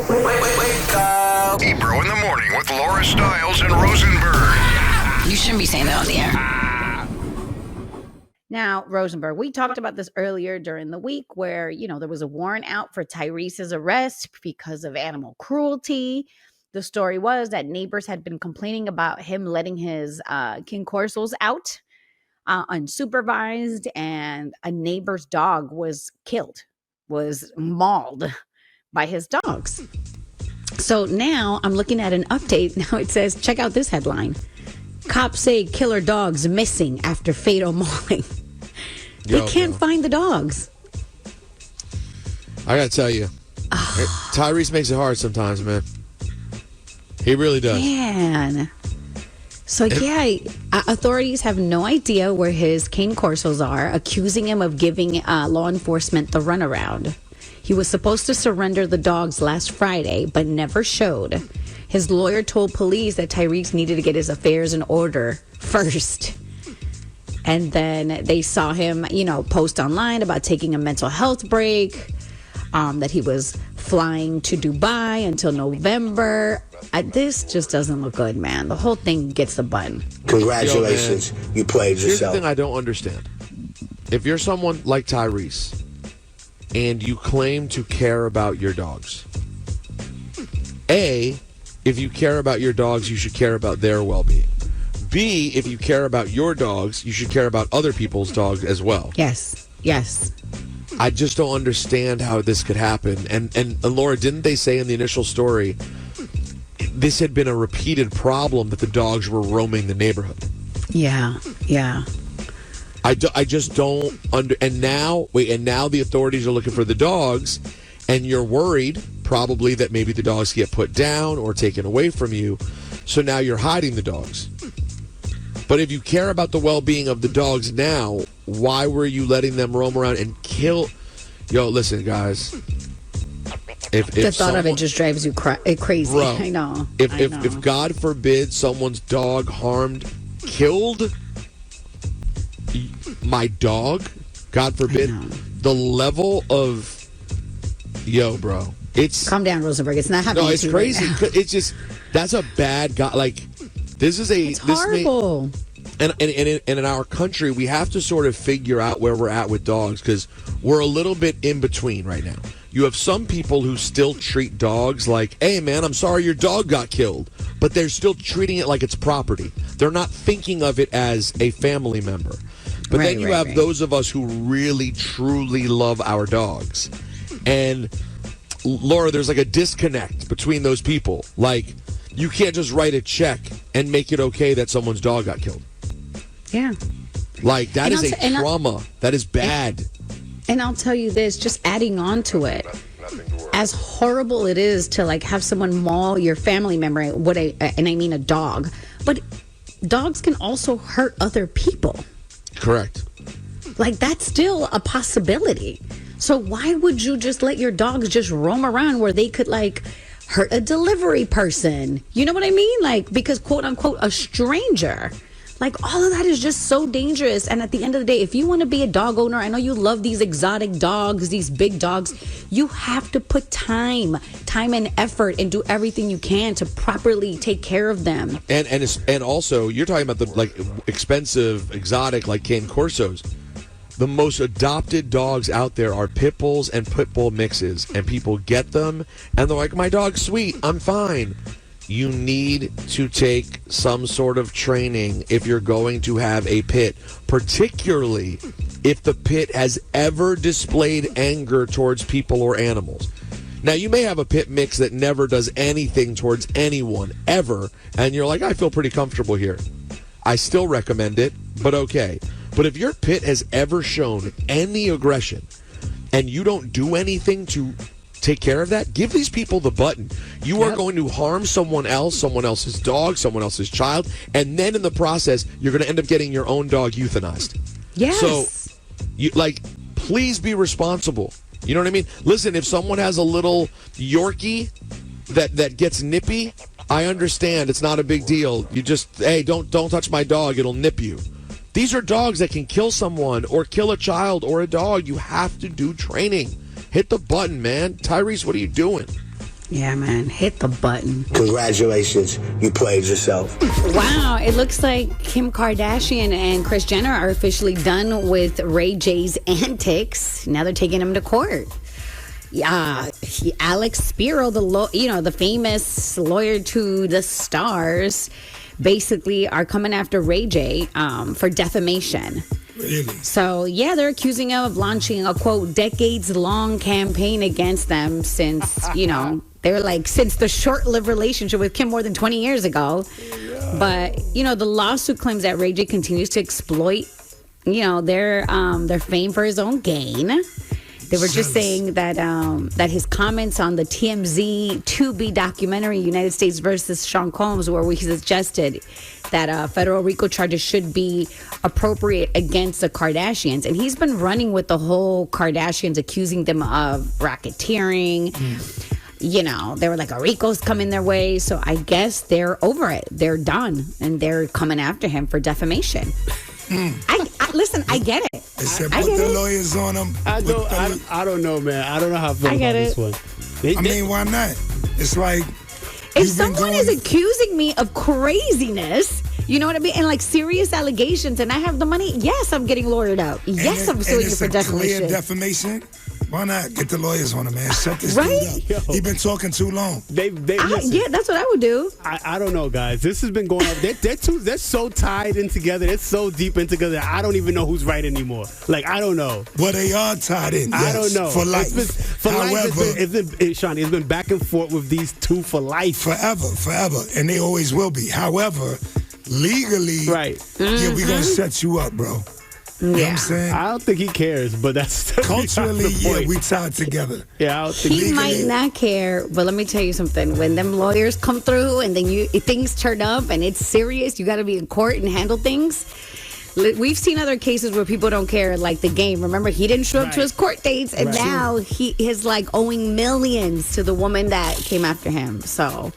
Wake up. Ebro in the morning with Laura Stylez and Rosenberg. You shouldn't be saying that on the air. Now, Rosenberg, we talked about this earlier during the week where, there was a warrant out for Tyrese's arrest because of animal cruelty. The story was that neighbors had been complaining about him letting his King Corsos out unsupervised, and a neighbor's dog was mauled by his dogs. So now I'm looking at an update. Now it says, check out this headline. Cops say killer dogs missing after fatal mauling. They can't find the dogs. I gotta tell you, Tyrese makes it hard sometimes, man. He really does. Man. So authorities have no idea where his Cane Corsos are, accusing him of giving law enforcement the runaround. He was supposed to surrender the dogs last Friday, but never showed. His lawyer told police that Tyrese needed to get his affairs in order first. And then they saw him, post online about taking a mental health break, that he was flying to Dubai until November. This just doesn't look good, man. The whole thing gets the bun. Congratulations. You played yourself. Here's the thing I don't understand. If you're someone like Tyrese and you claim to care about your dogs, A, if you care about your dogs, you should care about their well-being. B, if you care about your dogs, you should care about other people's dogs as well. Yes. I just don't understand how this could happen. And Laura, didn't they say in the initial story this had been a repeated problem that the dogs were roaming the neighborhood? Yeah. I just don't and now the authorities are looking for the dogs, and you're worried probably that maybe the dogs get put down or taken away from you. So now you're hiding the dogs. But if you care about the well-being of the dogs now, why were you letting them roam around and kill? Listen, guys. If the thought of it just drives you crazy. Bro, I know. If God forbid someone's dog killed my dog, God forbid, the level of, bro. Calm down, Rosenberg. It's not happening. No, it's crazy. Right, it's just, that's a bad guy. Like, it's horrible. And in our country, we have to sort of figure out where we're at with dogs, because we're a little bit in between right now. You have some people who still treat dogs like, hey, man, I'm sorry your dog got killed. But they're still treating it like it's property. They're not thinking of it as a family member. But then you have those of us who really, truly love our dogs. And, Laura, there's like a disconnect between those people. Like, you can't just write a check and make it okay that someone's dog got killed. Yeah. Like, that is a trauma. That is bad. And I'll tell you this, just adding on to it, as horrible it is to have someone maul your family member, and I mean a dog, but dogs can also hurt other people. Correct. That's still a possibility. So why would you just let your dogs just roam around where they could hurt a delivery person? You know what I mean? Because quote unquote a stranger. All of that is just so dangerous. And at the end of the day, if you want to be a dog owner, I know you love these exotic dogs, these big dogs. You have to put time and effort and do everything you can to properly take care of them. And also, you're talking about the expensive, exotic, Cane Corsos. The most adopted dogs out there are pit bulls and pit bull mixes, and people get them and they're like, my dog's sweet, I'm fine. You need to take some sort of training if you're going to have a pit, particularly if the pit has ever displayed anger towards people or animals. Now, you may have a pit mix that never does anything towards anyone, ever, and you're like, I feel pretty comfortable here. I still recommend it, but okay. But if your pit has ever shown any aggression and you don't do anything to take care of that, give these people the button. You are going to harm someone else's dog, someone else's child, and then in the process, you're going to end up getting your own dog euthanized. Yes. So, please be responsible. You know what I mean? Listen, if someone has a little Yorkie that gets nippy, I understand. It's not a big deal. You just, hey, don't touch my dog. It'll nip you. These are dogs that can kill someone or kill a child or a dog. You have to do training. Hit the button, man. Tyrese, what are you doing? Yeah, man. Hit the button. Congratulations, you played yourself. Wow. It looks like Kim Kardashian and Kris Jenner are officially done with Ray J's antics. Now they're taking him to court. Yeah, Alex Spiro, the famous lawyer to the stars, basically are coming after Ray J for defamation. Really? So, yeah, they're accusing him of launching a, quote, decades-long campaign against them since, they're like, since the short-lived relationship with Kim more than 20 years ago. Yeah. But, the lawsuit claims that Ray J continues to exploit, their fame for his own gain. They were just saying that that his comments on the TMZ Tubi documentary United States versus Sean Combs, where he suggested that federal RICO charges should be appropriate against the Kardashians. And he's been running with the whole Kardashians, accusing them of racketeering. They were like, a RICO's coming their way. So I guess they're over it. They're done. And they're coming after him for defamation. Listen, I get it. They said put the lawyers on them. I don't know, man. I don't know how I feel about this one. I mean, why not? It's like, if someone is accusing me of craziness, you know what I mean? And like serious allegations, and I have the money, yes, I'm getting lawyered out. Yes, I'm suing you for defamation. Clear defamation. Why not get the lawyers on him, man? Shut this right? dude up. He's been talking too long. Yeah, that's what I would do. I don't know, guys. This has been going on. They're so tied in together. They're so deep in together. I don't even know who's right anymore. Like, I don't know. Well, they are tied in. Yes, I don't know. For life. Shawnee, it's been back and forth with these two for life. Forever. And they always will be. However, legally, right? Yeah, we're going to set you up, bro. You know what I'm saying? I don't think he cares, but that's culturally, yeah, we tied together. Yeah, I don't think he might not care, but let me tell you something. When them lawyers come through and then things turn up and it's serious, you got to be in court and handle things. We've seen other cases where people don't care, like The Game. Remember, he didn't show up to his court dates, and now he is like owing millions to the woman that came after him. So,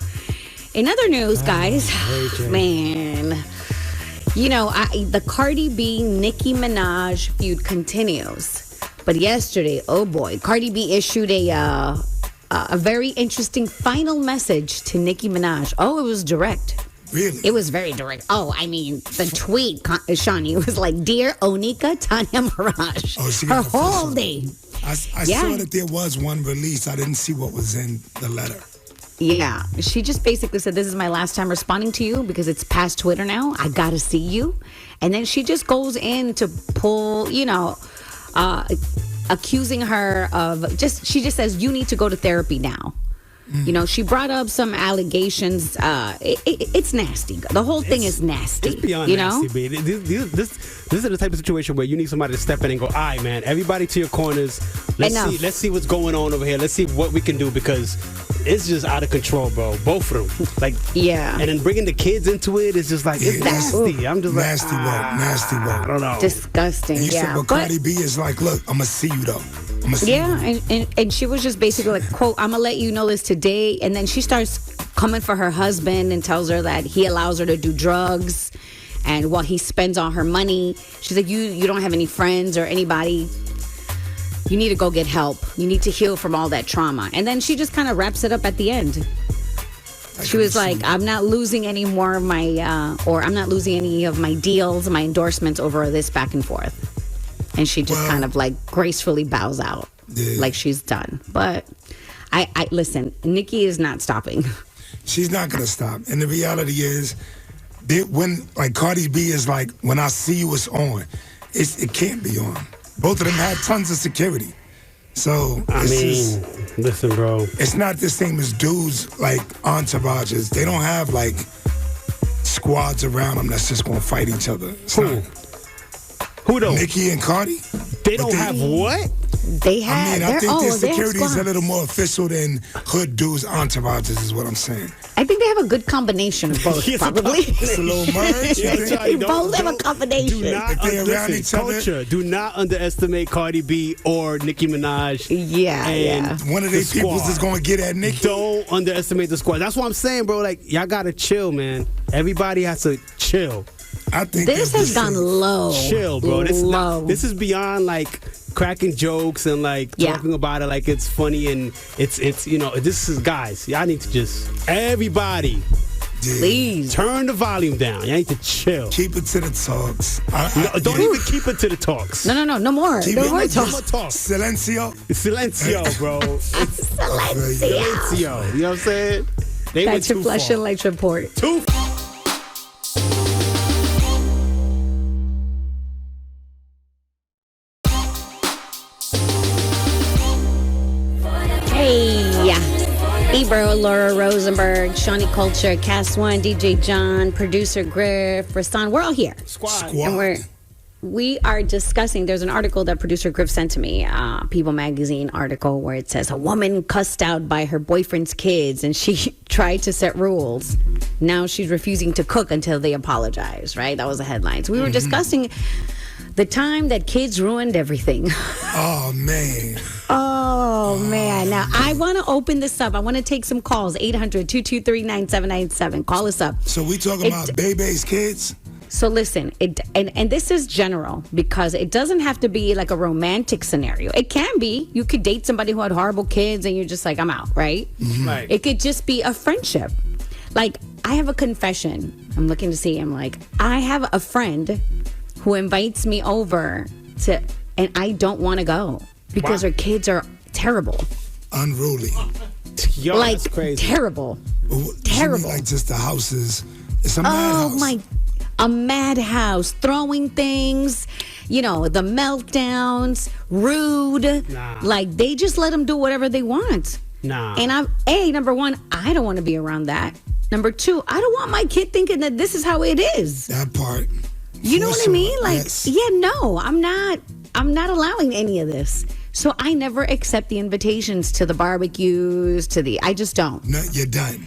in other news, guys, man. The Cardi B Nicki Minaj feud continues. But yesterday, oh boy, Cardi B issued a very interesting final message to Nicki Minaj. Oh, it was direct. Really? It was very direct. Oh, I mean, the tweet, Shawnee, was like, "Dear Onika Tanya Mirage." Her whole day. I saw that there was one release. I didn't see what was in the letter. Yeah, she just basically said, "This is my last time responding to you because it's past Twitter now. I gotta see you." And then she just goes in to pull, accusing her of she just says, "You need to go to therapy now." She brought up some allegations. It's nasty. The whole thing is nasty. It's beyond nasty, baby. This is the type of situation where you need somebody to step in and go, "All right, man, everybody to your corners. Let's see what's going on over here. Let's see what we can do," because it's just out of control, bro. Both of them. Like, yeah. And then bringing the kids into it is just like, it's nasty. I'm just nasty nasty work. I don't know. Disgusting. And you said, but Cardi B is like, "Look, I'm gonna see you though." And she was just basically like, quote, "I'm gonna let you know this today." And then she starts coming for her husband and tells her that he allows her to do drugs and while he spends all her money. She's like, you don't have any friends or anybody. You need to go get help. You need to heal from all that trauma. And then she just kind of wraps it up at the end. She was like, "I'm not losing any more of my, or I'm not losing any of my deals, my endorsements over this back and forth." And she just kind of like gracefully bows out, like she's done. But I listen, Nicki is not stopping. She's not gonna stop. And the reality is, when like Cardi B is like, "When I see you, it's on." It can't be on. Both of them had tons of security. So listen, bro. It's not the same as dudes like entourages. They don't have like squads around them that's just gonna fight each other. Who don't? Nicki and Cardi. They don't have what? They have. I think their security is a little more official than hood dudes' entourages, is what I'm saying. I think they have a good combination of both, probably. It's a little merge. They both have a combination. Do not underestimate Cardi B or Nicki Minaj. Yeah. One of these people is going to get at Nicki. Don't underestimate the squad. That's what I'm saying, bro. Like, y'all got to chill, man. Everybody has to chill. I think This that's has gone safe. low. Chill, bro. Low. This is beyond like cracking jokes and like talking about it like it's funny and it's this is guys. Y'all need to just everybody. Please Turn the volume down. You need to chill. Keep it to the talks. Don't even keep it to the talks. No more. Keep No it more to talk. Silencio. Silencio, bro. Silencio. You know what I'm saying? They went That's your too flush far. and light report. Too Hey, Ebro, Laura Rosenberg, Shawnee Culture, Cast One, DJ John, producer Griff, Rastan. We're all here. Squad. And we are discussing. There's an article that producer Griff sent to me, People Magazine article, where it says a woman cussed out by her boyfriend's kids and she tried to set rules. Now she's refusing to cook until they apologize, right? That was the headline. So we were discussing the time that kids ruined everything. Oh, man. Oh, man. Now, I want to open this up. I want to take some calls. 800-223-9797. Call us up. So we talking about Bebe's kids? So listen, and this is general because it doesn't have to be like a romantic scenario. It can be. You could date somebody who had horrible kids and you're just like, I'm out, right? Right. It could just be a friendship. Like, I have a confession. I'm looking to see. I'm like, I have a friend who invites me over to, and I don't want to go because her kids are terrible. Unruly. Yo, Like, that's crazy. terrible. What- Terrible. You mean like just the houses. It's a madhouse. A madhouse, throwing things, the meltdowns, rude. Nah. Like, they just let them do whatever they want. Nah. And number one, I don't want to be around that. Number two, I don't want my kid thinking that this is how it is. That part. You know For what I sure, mean? Like, yes. no, I'm not allowing any of this. So I never accept the invitations to the barbecues, I just don't. No, you're done.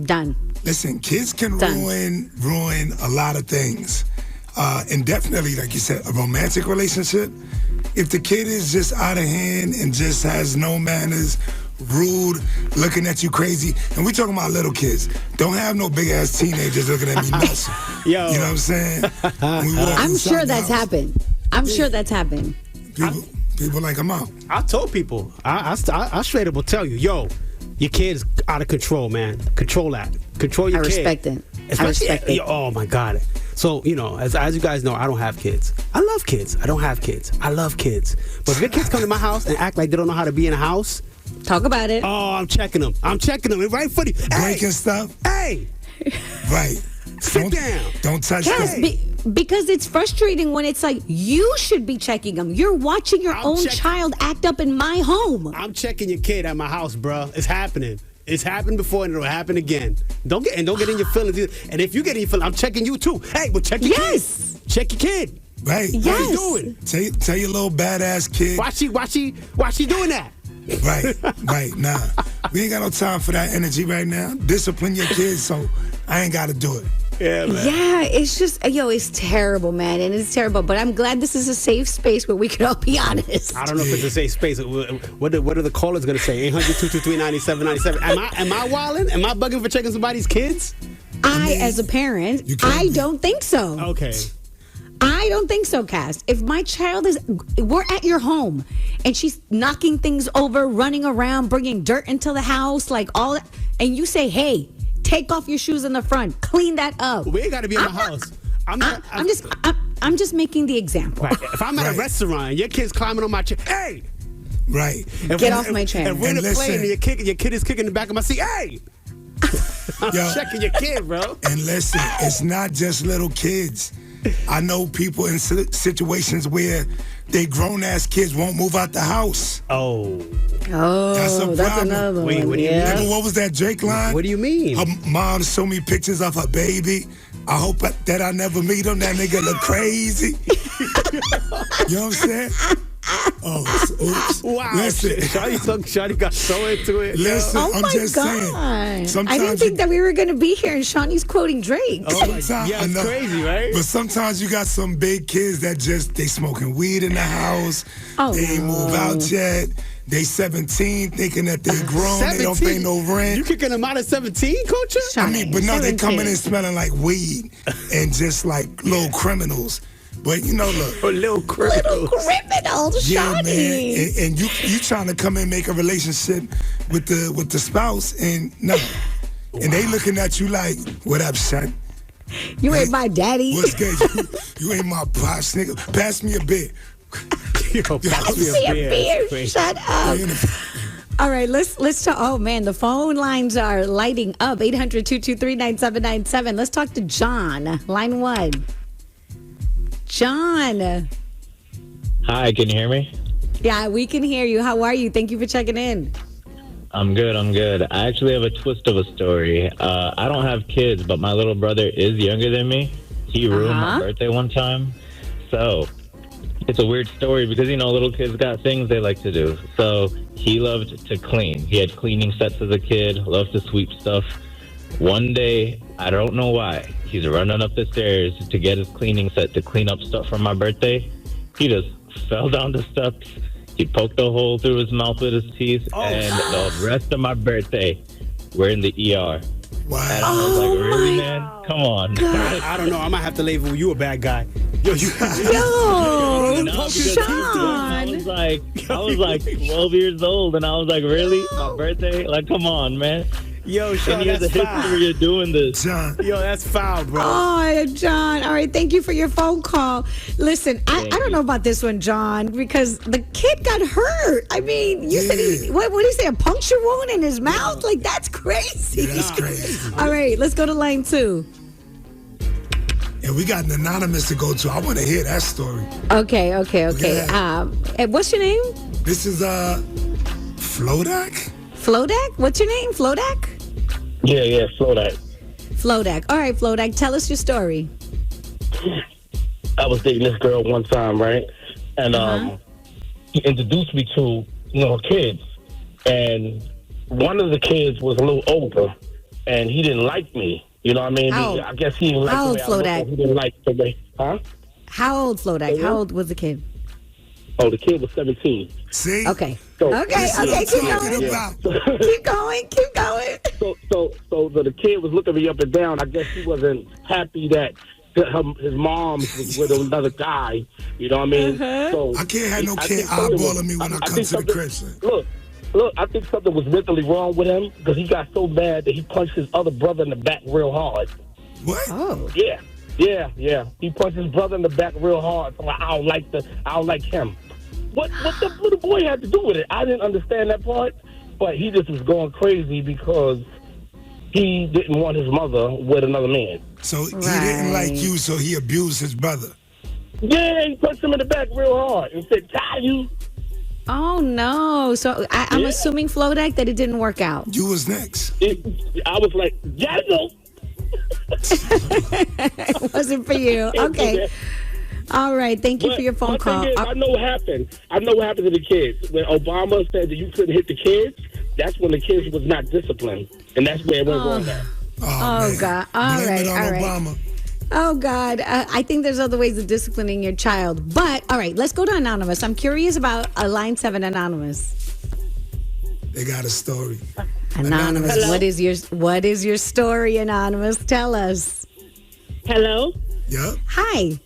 Done. Listen, kids can Done. ruin a lot of things. And definitely, like you said, a romantic relationship. If the kid is just out of hand and just has no manners, rude, looking at you crazy, and we talking about little kids. Don't have no big ass teenagers looking at me nuts. Yo. You know what I'm saying? When we walk I'm inside sure the that's house, happened. I'm sure that's happened. People like, I'm out. I told people, I straight up will tell you, yo, your kid's out of control, man. Control that. Control your I kid. respect it. Especially, I respect it. Oh my God. So, as you guys know, I don't have kids. I love kids. I don't have kids. I love kids. But if your kids come to my house and act like they don't know how to be in a house, Talk about it. oh, I'm checking them. Right footy. Breaking stuff. Hey, Right. sit down. Don't touch Yes, them. because it's frustrating when it's like you should be checking them. You're watching your own child act up in my home. I'm checking your kid at my house, bro. It's happening. It's happened before and it'll happen again. Don't get in your feelings either. And if you get in your feelings, I'm checking you too. Hey, well, check your kid. Check your kid. Right. Yes. What you doing? Tell your little badass kid. Why she doing that? Right. Nah. We ain't got no time for that energy right now. Discipline your kids, so I ain't got to do it. Yeah, man. Yeah, it's just, it's terrible, man. And it's terrible. But I'm glad this is a safe space where we can all be honest. I don't know if it's a safe space. What are the callers going to say? 800-223-9797. Am I wilding? Am I bugging for checking somebody's kids? As a parent, I don't think so. Okay. I don't think so, Cass. If my child we're at your home and she's knocking things over, running around, bringing dirt into the house, like all that, and you say, hey, take off your shoes in the front, clean that up. We ain't got to be in the house. I'm just making the example. Right. If I'm at a restaurant and your kid's climbing on my chair, hey! Right. Get off my chair. If we're in a listen. plane and your kid is kicking the back of my seat, hey! I'm checking your kid, bro. And listen, it's not just little kids. I know people in situations where they grown-ass kids won't move out the house. Oh. That's a problem. another Wait, one. what do you mean? Remember what was that Drake line? What do you mean? Her mom showed me pictures of her baby. I hope that I never meet him. That nigga look crazy. You know what I'm saying? Oh, oops. Wow. Listen. Shawty got so into it. Listen, Oh I'm my just saying. God. I Sometimes didn't think that we were going to be here and Shawnee's quoting Drake. Oh my God. Yeah, I it's know. crazy, right? But sometimes you got some big kids that they smoking weed in the house. Oh, They ain't move out yet. They 17, thinking that they grown. 17? They don't pay no rent. You kicking them out at 17, Culture? I mean, but no, they 17. coming in smelling like weed and just like little criminals. But you know, look. A little criminal. Little criminals, Yeah, Shawnee. man. And you trying to come in make a relationship with the spouse and no. And they looking at you like, what up, son? You ain't my daddy. What's good? You ain't my boss, nigga. Pass me a bit. Yo, Pass me a beer. Shut up. All right, let's talk. Oh man, the phone lines are lighting up. 800-223-9797. Let's talk to John. Line 1. John. Hi, can you hear me? Yeah, we can hear you. How are you? Thank you for checking in. I'm good. I actually have a twist of a story. I don't have kids, but my little brother is younger than me. He ruined my birthday one time. So it's a weird story because, little kids got things they like to do. So he loved to clean. He had cleaning sets as a kid, loved to sweep stuff. One day, I don't know why, he's running up the stairs to get his cleaning set to clean up stuff for my birthday. He just fell down the steps. He poked a hole through his mouth with his teeth, and the rest of my birthday, we're in the ER. Wow. And I was like, really, man? Come on. I don't know. I might have to label you a bad guy. Yo, you. Yo, No, Sean. I was like 12 years old, and I was like, really? My birthday? Like, come on, man. Yo, Sean, 10 years that's of foul. history of doing this. John. Yo, that's foul, bro. Oh, John. All right. Thank you for your phone call. Listen, I don't know about this one, John, because the kid got hurt. I mean, you said what did he say? A puncture wound in his mouth? Like, that's crazy. Yeah, that's crazy. All right. Let's go to line 2. And we got an anonymous to go to. I want to hear that story. Okay. Yeah. And what's your name? This is Flodak? Flodak? What's your name? Flodak? Yeah, slow that. Flodak. All right, Flodak. Tell us your story. I was dating this girl one time, right? And he introduced me to, her kids. And one of the kids was a little older, and he didn't like me. You know what I mean? How- I guess he didn't like how the old, way I Flodak? looked. He didn't like the way, huh? How old, Flodak? How old was the kid? Oh, the kid was 17. See? Okay. So, Okay, This is what keep I'm going. talking about. Keep going. So the kid was looking me up and down. I guess he wasn't happy that his mom was with another guy. You know what I mean? So I can't have no I kid think something was- eyeballing me when I come think to the something- Christian. Look, I think something was mentally wrong with him because he got so mad that he punched his other brother in the back real hard. What? Oh. Yeah. He punched his brother in the back real hard. So I don't like him. What the little boy had to do with it? I didn't understand that part, but he just was going crazy because he didn't want his mother with another man. So he didn't like you, so he abused his brother. Yeah, he punched him in the back real hard and said, "Die you." Oh, no. So I'm Yeah. assuming, Flodak, that it didn't work out. You was next. I was like, "Jago." It wasn't for you. Okay. All right. Thank you for your phone call. Thing is, I know what happened. I know what happened to the kids. When Obama said that you couldn't hit the kids, that's when the kids was not disciplined. And that's where it went wrong at. Oh, man. God. All Blame right, it on all right. Obama. Oh, God. I think there's other ways of disciplining your child. But, all right, let's go to Anonymous. I'm curious about line 7 Anonymous. They got a story. Anonymous, Hello? what is your story, Anonymous? Tell us. Hello? Yep. Hi.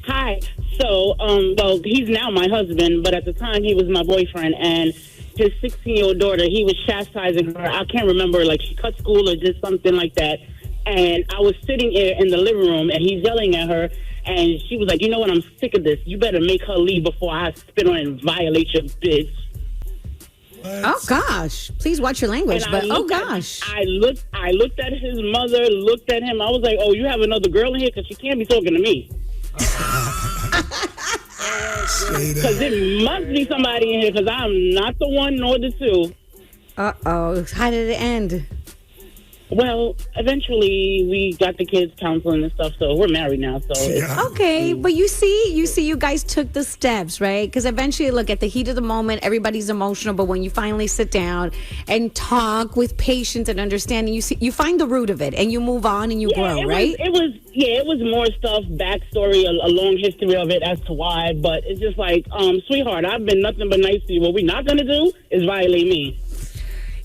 Hi. So, well, he's now my husband, but at the time he was my boyfriend, and his 16-year-old daughter, he was chastising her. I can't remember, like she cut school or just something like that. And I was sitting here in the living room, and he's yelling at her, and she was like, "You know what? I'm sick of this. You better make her leave before I spit on and violate your bitch." Oh, gosh. Please watch your language. And But, I oh, looked at- gosh. I looked at his mother, looked at him. I was like, "Oh, you have another girl in here? Because she can't be talking to me. Because it must be somebody in here, because I'm not the one nor the two." Uh-oh. How did it end? Well, eventually we got the kids counseling and stuff, so we're married now. So Okay, but you see, you guys took the steps, right? Because eventually, look, at the heat of the moment, everybody's emotional, but when you finally sit down and talk with patience and understanding, you find the root of it and you move on and you grow, right? It was more stuff, backstory, a long history of it as to why, but it's just like, sweetheart, I've been nothing but nice to you. What we're not going to do is violate me.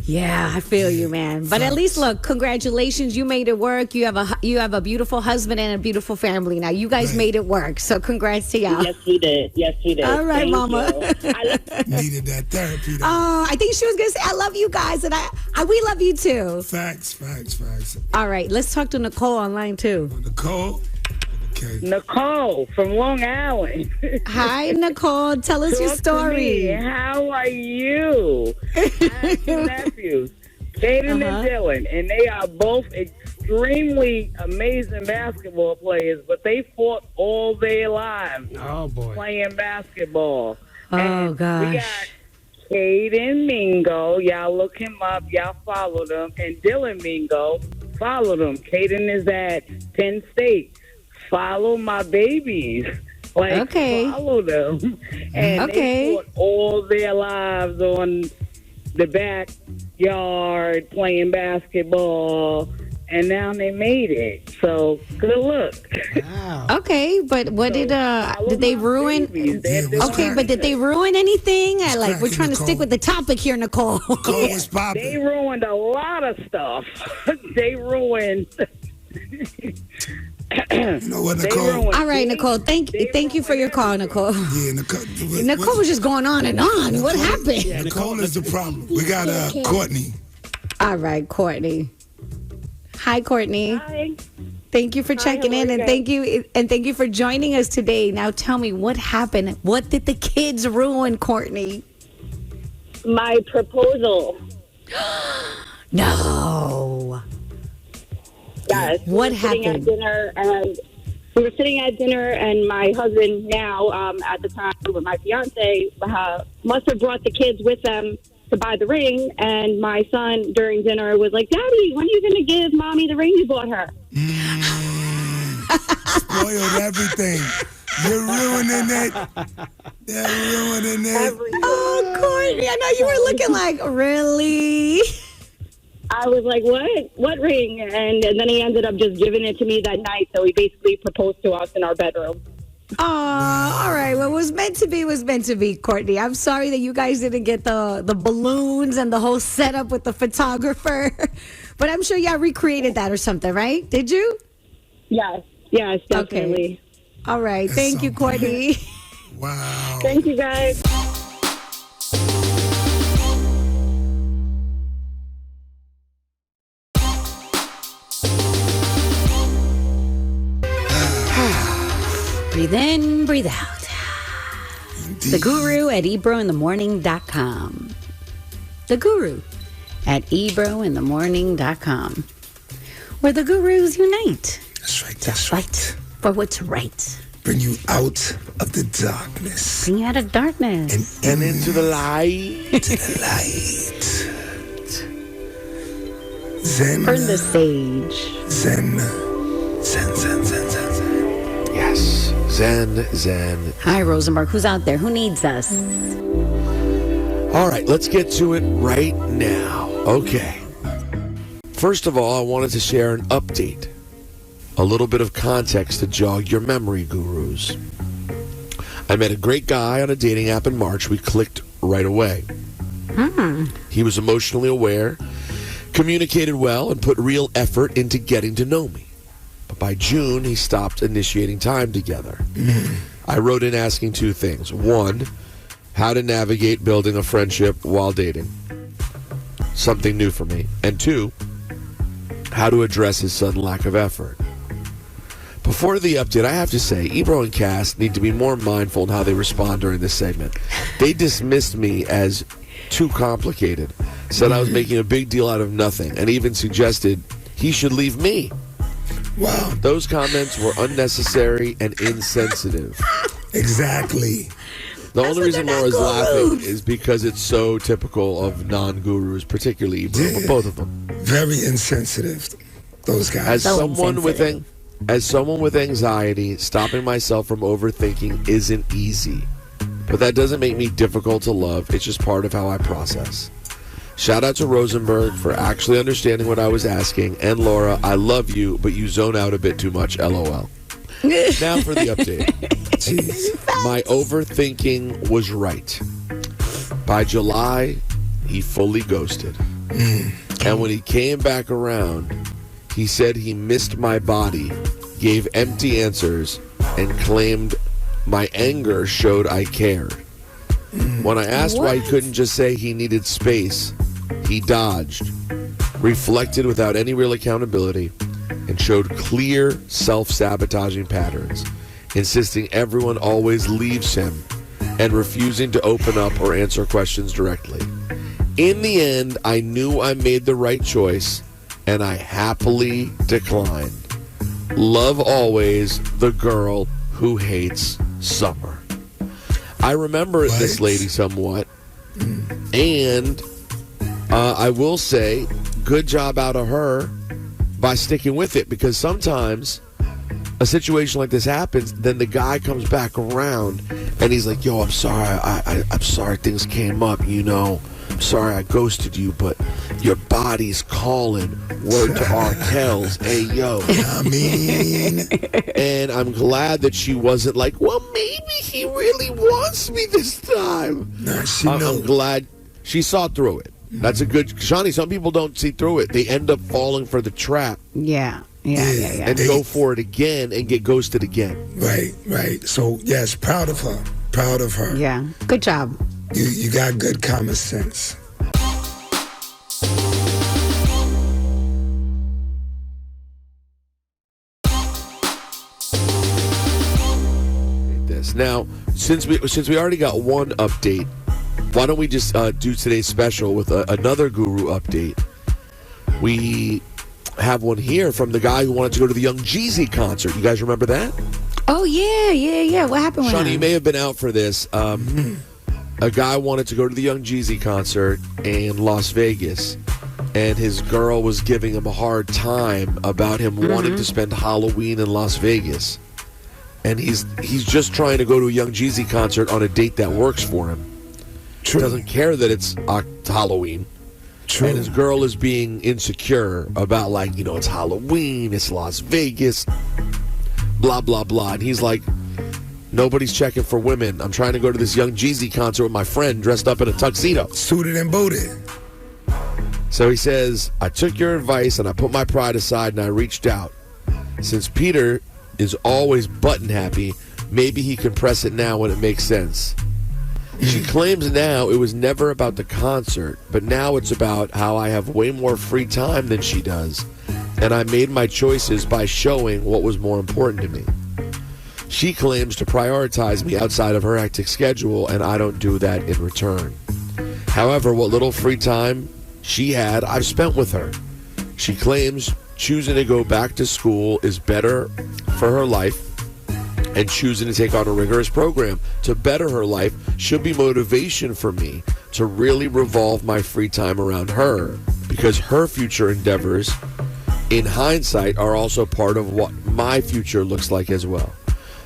Yeah, I feel you, man. But at least, look, congratulations, you made it work. You have a beautiful husband and a beautiful family now. You guys made it work, so congrats to y'all. Yes, we did. All right, Thank Mama. Needed that therapy. I think she was gonna say, "I love you guys," and we love you too. Facts. All right, let's talk to Nicole online too. Nicole. Okay. Nicole from Long Island. Hi, Nicole. Tell us your story. How are you? I have two nephews, Caden and Dylan, and they are both extremely amazing basketball players, but they fought all their lives playing basketball. Oh, gosh. We got Caden Mingo. Y'all look him up. Y'all follow them. And Dylan Mingo, follow them. Caden is at Penn State. Follow my babies. Follow them. And they fought all their lives on the backyard playing basketball, and now they made it. So, good luck. Wow. Okay, but what did they ruin? Okay, but did they ruin anything? We're trying to stick with the topic here, Nicole. They ruined a lot of stuff. They ruined... You know what, Nicole? All right, Nicole. Thank you for your call, Nicole. Yeah, Nicole was just going on and on. What happened? Yeah, Nicole is the problem. We got Courtney. All right, Courtney. Hi, Courtney. Hi. Thank you for checking in, and thank you for joining us today. Now, tell me what happened. What did the kids ruin, Courtney? My proposal. No. Yes. What happened? We were sitting at dinner, and my husband now, at the time with my fiance, must have brought the kids with them to buy the ring. And my son, during dinner, was like, "Daddy, when are you going to give Mommy the ring you bought her?" Spoiled everything. You're ruining it. They're ruining it. Oh, Courtney, I know you were looking like, really? I was like, what ring? And then he ended up just giving it to me that night. So he basically proposed to us in our bedroom. Oh, all right. What was meant to be was meant to be, Courtney. I'm sorry that you guys didn't get the balloons and the whole setup with the photographer. But I'm sure y'all recreated that or something, right? Did you? Yes, definitely. Okay. All right. Thank you, Courtney. Wow. Thank you, guys. Breathe in, breathe out. The Guru at ebrointhemorning.com. The Guru at ebrointhemorning.com. Where the gurus unite. That's right. That's right. For what's right. Bring you out of the darkness. Bring you out of darkness. And into the light. To the light. Zen. Burn the sage. Zen. Zen, zen, zen, zen, zen. Yes. Zen. Hi, Rosenberg. Who's out there? Who needs us? All right, let's get to it right now. Okay. First of all, I wanted to share an update. A little bit of context to jog your memory, gurus. I met a great guy on a dating app in March. We clicked right away. He was emotionally aware, communicated well, and put real effort into getting to know me. But by June, he stopped initiating time together. I wrote in asking two things. One, how to navigate building a friendship while dating. Something new for me. And two, how to address his sudden lack of effort. Before the update, I have to say, Ebro and Cass need to be more mindful in how they respond during this segment. They dismissed me as too complicated, said I was making a big deal out of nothing, and even suggested he should leave me. Wow. Those comments were unnecessary and insensitive. Exactly. The only reason Laura's laughing is because it's so typical of non-gurus, particularly Ebro, but both of them. Very insensitive, those guys. As someone with anxiety, stopping myself from overthinking isn't easy. But that doesn't make me difficult to love. It's just part of how I process. Shout out to Rosenberg for actually understanding what I was asking. And Laura, I love you, but you zone out a bit too much, LOL. Now for the update. Jeez. My overthinking was right. By July, he fully ghosted. And when he came back around, he said he missed my body, gave empty answers, and claimed my anger showed I cared. When I asked why he couldn't just say he needed space, he dodged, reflected without any real accountability, and showed clear self-sabotaging patterns, insisting everyone always leaves him and refusing to open up or answer questions directly. In the end, I knew I made the right choice, and I happily declined. Love always, the girl who hates summer. I remember this lady somewhat, and I will say, good job out of her by sticking with it, because sometimes a situation like this happens, then the guy comes back around, and he's like, yo, I'm sorry, I'm sorry things came up, you know. I'm sorry I ghosted you, but your body's calling. Word to Arkells. Hey, yo. I mean. And I'm glad that she wasn't like, well, maybe he really wants me this time. Nah, I'm glad she saw through it. That's a good... Shawnee, some people don't see through it. They end up falling for the trap. Yeah. And go for it again and get ghosted again. Right. So, yes, proud of her. Proud of her. Yeah. Good job. You got good common sense. Now, since we already got one update, why don't we just do today's special with another guru update? We have one here from the guy who wanted to go to the Young Jeezy concert. You guys remember that? Oh, yeah. What happened with Shawnee, him? you may have been out for this. A guy wanted to go to the Young Jeezy concert in Las Vegas, and his girl was giving him a hard time about him wanting to spend Halloween in Las Vegas. And he's just trying to go to a Young Jeezy concert on a date that works for him. True. He doesn't care that it's Halloween. True. And his girl is being insecure about, like, you know, it's Halloween, it's Las Vegas, blah, blah, blah. And he's like, nobody's checking for women. I'm trying to go to this Young Jeezy concert with my friend dressed up in a tuxedo. Suited and booted. So he says, I took your advice and I put my pride aside and I reached out. Since Peter is always button happy, maybe he can press it now when it makes sense. She claims now it was never about the concert, but now it's about how I have way more free time than she does, and I made my choices by showing what was more important to me. She claims to prioritize me outside of her hectic schedule, and I don't do that in return. However, what little free time she had, I've spent with her. She claims choosing to go back to school is better for her life, and choosing to take on a rigorous program to better her life should be motivation for me to really revolve my free time around her, because her future endeavors, in hindsight, are also part of what my future looks like as well.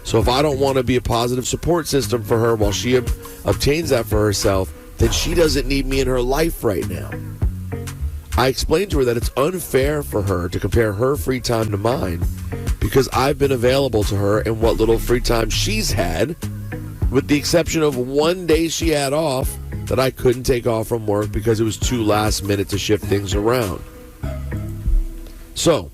So if I don't want to be a positive support system for her while she obtains that for herself, then she doesn't need me in her life right now. I explained to her that it's unfair for her to compare her free time to mine, because I've been available to her in what little free time she's had, with the exception of one day she had off that I couldn't take off from work because it was too last minute to shift things around. So,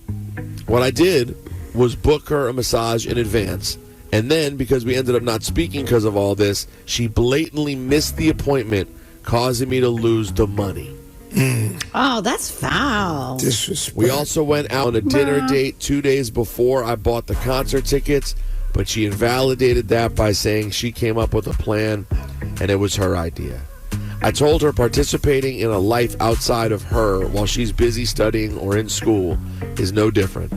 what I did was book her a massage in advance, and then, because we ended up not speaking because of all this, she blatantly missed the appointment, causing me to lose the money. Oh, that's foul. Disrespect. We also went out on a dinner date 2 days before I bought the concert tickets, but she invalidated that by saying she came up with a plan and it was her idea. I told her participating in a life outside of her while she's busy studying or in school is no different.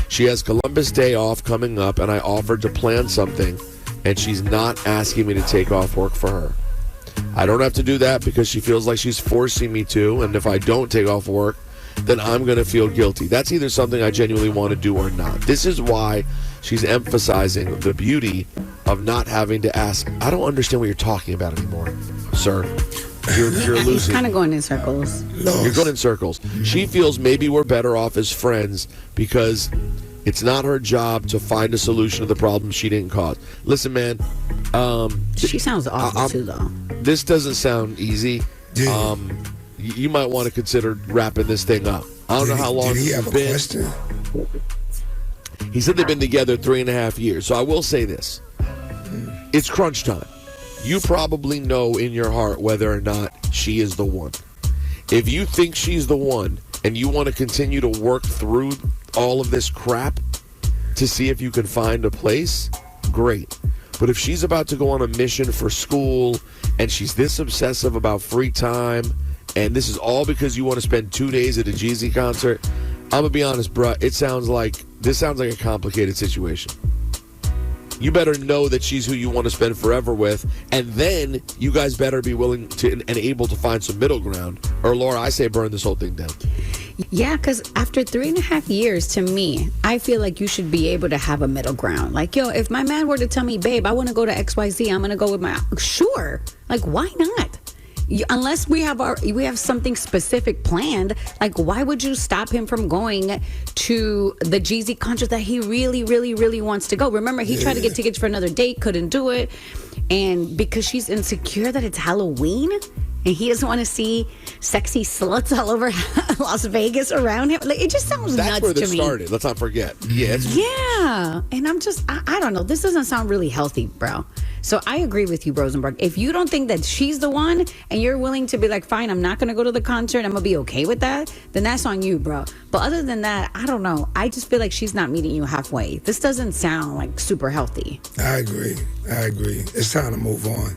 She has Columbus Day off coming up, and I offered to plan something and she's not asking me to take off work for her. I don't have to do that because she feels like she's forcing me to, and if I don't take off work, then I'm going to feel guilty. That's either something I genuinely want to do or not. This is why she's emphasizing the beauty of not having to ask. I don't understand what you're talking about anymore, sir. You're losing. He's kind of going in circles. You're going in circles. She feels maybe we're better off as friends because it's not her job to find a solution to the problem she didn't cause. Listen, man. She sounds awful too, though. This doesn't sound easy. You might want to consider wrapping this thing up. I don't know how long he have it's a been. question? He said they've been together 3.5 years. So I will say this. It's crunch time. You probably know in your heart whether or not she is the one. If you think she's the one and you want to continue to work through all of this crap to see if you can find a place, great. But if she's about to go on a mission for school and she's this obsessive about free time and this is all because you want to spend 2 days at a Jeezy concert, I'm going to be honest, bruh, this sounds like a complicated situation. You better know that she's who you want to spend forever with, and then you guys better be willing to and able to find some middle ground. Or, Laura, I say burn this whole thing down. Yeah, because after 3.5 years, to me, I feel like you should be able to have a middle ground. Like, yo, if my man were to tell me, babe, I want to go to XYZ, I'm going to go with my... Sure. Like, why not? Unless we have something specific planned, like why would you stop him from going to the Jeezy concert that he really, really, really wants to go? Remember, he tried to get tickets for another date, couldn't do it, and because she's insecure that it's Halloween and he doesn't want to see sexy sluts all over Las Vegas around him. Like, it just sounds nuts to me. That's where this started. Let's not forget. Yeah, and I'm just, I don't know. This doesn't sound really healthy, bro. So I agree with you, Rosenberg. If you don't think that she's the one and you're willing to be like, fine, I'm not going to go to the concert, I'm going to be okay with that, then that's on you, bro. But other than that, I don't know. I just feel like she's not meeting you halfway. This doesn't sound like super healthy. I agree. It's time to move on.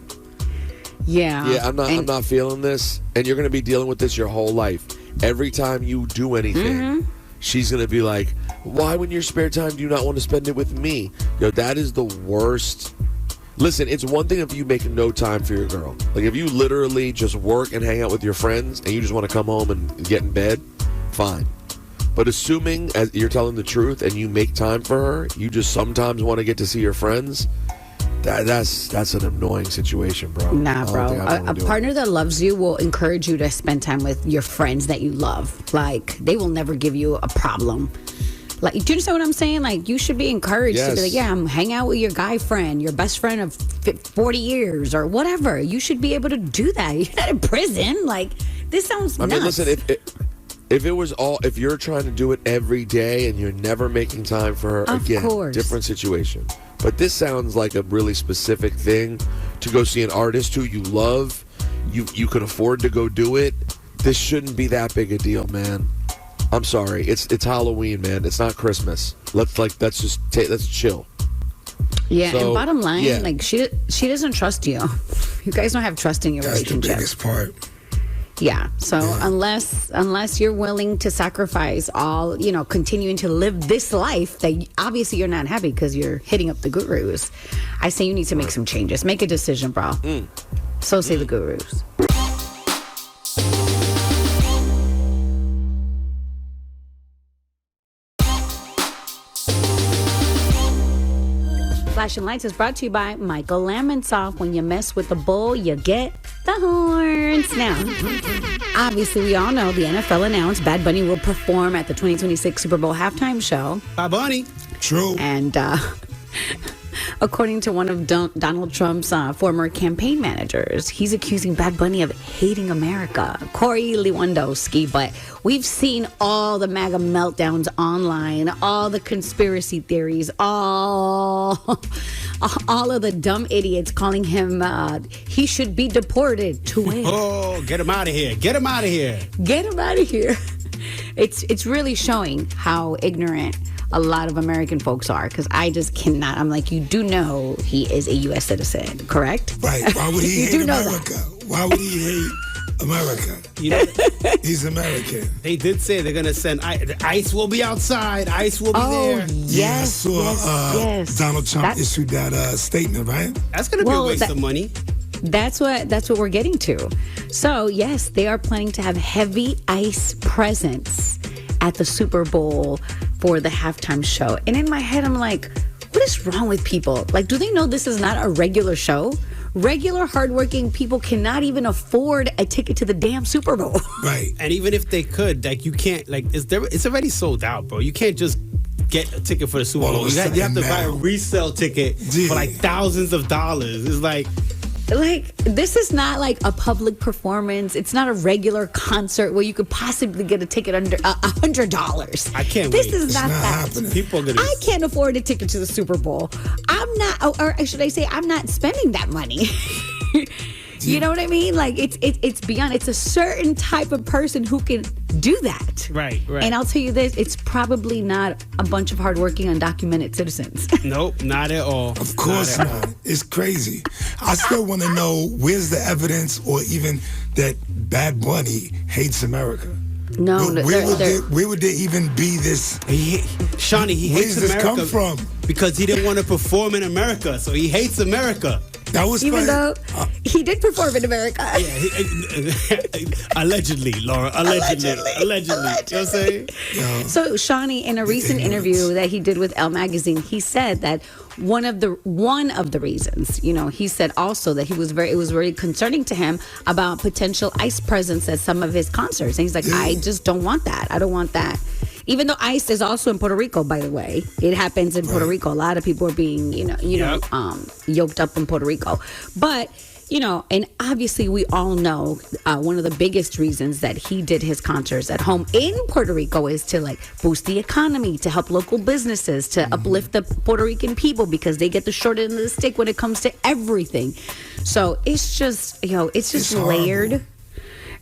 Yeah. I'm not feeling this. And you're going to be dealing with this your whole life. Every time you do anything, she's going to be like, why when your spare time do you not want to spend it with me? Yo, that is the worst. Listen, it's one thing if you make no time for your girl. Like, if you literally just work and hang out with your friends and you just want to come home and get in bed, fine. But assuming as you're telling the truth and you make time for her, you just sometimes want to get to see your friends, that's an annoying situation, bro. Nah, bro. A partner that loves you will encourage you to spend time with your friends that you love. Like, they will never give you a problem. Like, do you understand what I'm saying? Like, you should be encouraged to be like, yeah, I'm hang out with your guy friend, your best friend of 40 years or whatever. You should be able to do that. You're not in prison. Like, this sounds nuts. I mean, listen, if you're trying to do it every day and you're never making time for her, again, different situation. But this sounds like a really specific thing to go see an artist who you love. You can afford to go do it. This shouldn't be that big a deal, man. I'm sorry. It's Halloween, man. It's not Christmas. Let's chill. Yeah, and bottom line, like she doesn't trust you. You guys don't have trust in your relationship. That's the biggest part. Yeah. So unless you're willing to sacrifice all, continuing to live this life that obviously you're not happy because you're hitting up the gurus, I say you need to make some changes. Make a decision, bro. So say the gurus. Flashing Lights is brought to you by Michael Lamonsoff. When you mess with the bull, you get the horns. Now, obviously, we all know the NFL announced Bad Bunny will perform at the 2026 Super Bowl halftime show. Bad Bunny. True. And according to one of Donald Trump's former campaign managers, he's accusing Bad Bunny of hating America, Corey Lewandowski. But we've seen all the MAGA meltdowns online, all the conspiracy theories, all of the dumb idiots calling him, he should be deported to win. Oh, get him out of here. Get him out of here. Get him out of here. It's really showing how ignorant a lot of American folks are, because I just cannot. I'm like, you do know he is a U.S. citizen, correct? Right. Why would he hate America? Why would he hate America. You know, He's American. they did say they're gonna send the ICE will be outside. ICE will be there. Yeah, I saw yes. Donald Trump issued that statement, right? That's gonna be a waste of money. That's what we're getting to. So yes, they are planning to have heavy ICE presence at the Super Bowl for the halftime show. And in my head, I'm like, what is wrong with people? Like, do they know this is not a regular show? Regular, hardworking people cannot even afford a ticket to the damn Super Bowl. Right. And even if they could, like, you can't, like, it's already sold out, bro. You can't just get a ticket for the Super Bowl. You have to buy a resale ticket for like thousands of dollars. It's like this is not like a public performance. It's not a regular concert where you could possibly get a ticket under $100. I can't This wait. is It's not that. happening. People are gonna. I can't afford a ticket to the Super Bowl. I'm not, or should I say, I'm not spending that money. You know what I mean? Like it's beyond. It's a certain type of person who can do that. Right. And I'll tell you this: it's probably not a bunch of hardworking, undocumented citizens. Nope, not at all. Of course not. It's crazy. I still want to know where's the evidence or even that Bad Bunny hates America. No, Where would there even be this? Shawnee, he Where hates does this America come from? because he didn't want to perform in America, so he hates America. That was Even though he did perform in America. Allegedly, Laura. Allegedly. You know what I'm saying? So Shawnee, in a recent interview that he did with Elle magazine, he said that one of the reasons, you know, he said also that it was very concerning to him about potential ICE presence at some of his concerts. And he's like, I just don't want that. I don't want that. Even though ICE is also in Puerto Rico, by the way, it happens in Puerto Rico. A lot of people are being, yoked up in Puerto Rico. But, you know, and obviously we all know one of the biggest reasons that he did his concerts at home in Puerto Rico is to like boost the economy, to help local businesses, to uplift the Puerto Rican people because they get the short end of the stick when it comes to everything. So it's just, it's layered. Horrible.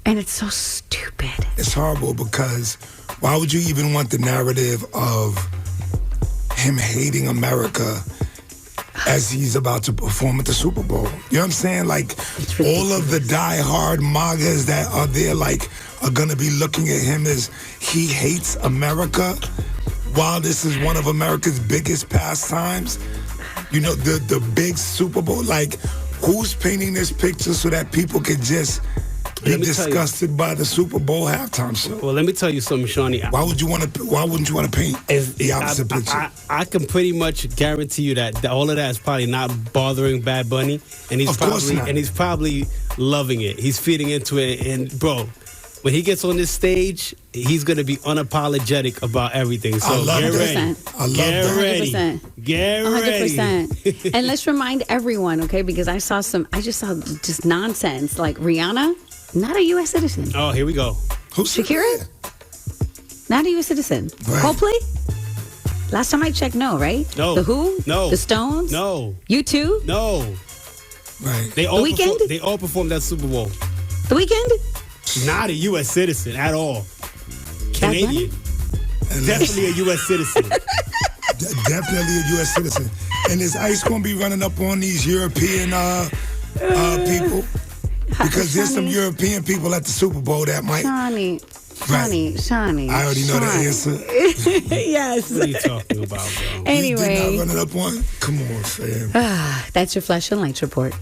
And it's so stupid. It's horrible because why would you even want the narrative of him hating America as he's about to perform at the Super Bowl? You know what I'm saying? Like, all of the die-hard MAGAs that are there, like, are going to be looking at him as he hates America while this is one of America's biggest pastimes. You know, the big Super Bowl. Like, who's painting this picture so that people can just be disgusted by the Super Bowl halftime show? Well, let me tell you something, Shawnee. Why wouldn't you want to paint the opposite picture? I can pretty much guarantee you that all of that is probably not bothering Bad Bunny, and he's probably loving it. He's feeding into it, and bro, when he gets on this stage, he's gonna be unapologetic about everything. So get ready. I love that. 100%. Get ready. 100%. And let's remind everyone, okay? Because I just saw just nonsense. Like Rihanna, not a U.S. citizen. Oh, here we go. Who's Shakira? Not a U.S. citizen. Right. Coldplay? Last time I checked, no, right? No. The Who? No. The Stones? No. U2? No. Right. They all Weeknd? They all performed that Super Bowl. The Weeknd? Not a U.S. citizen at all. Bad Canadian. Definitely a U.S. citizen. Definitely a U.S. citizen. And is ICE going to be running up on these European people? Because there's some European people at the Super Bowl that might. Shawnee. I already know the answer. Yes. What are you talking about, bro? Anyway. You did not run it up on? Come on, fam. That's your Flash and Lights report.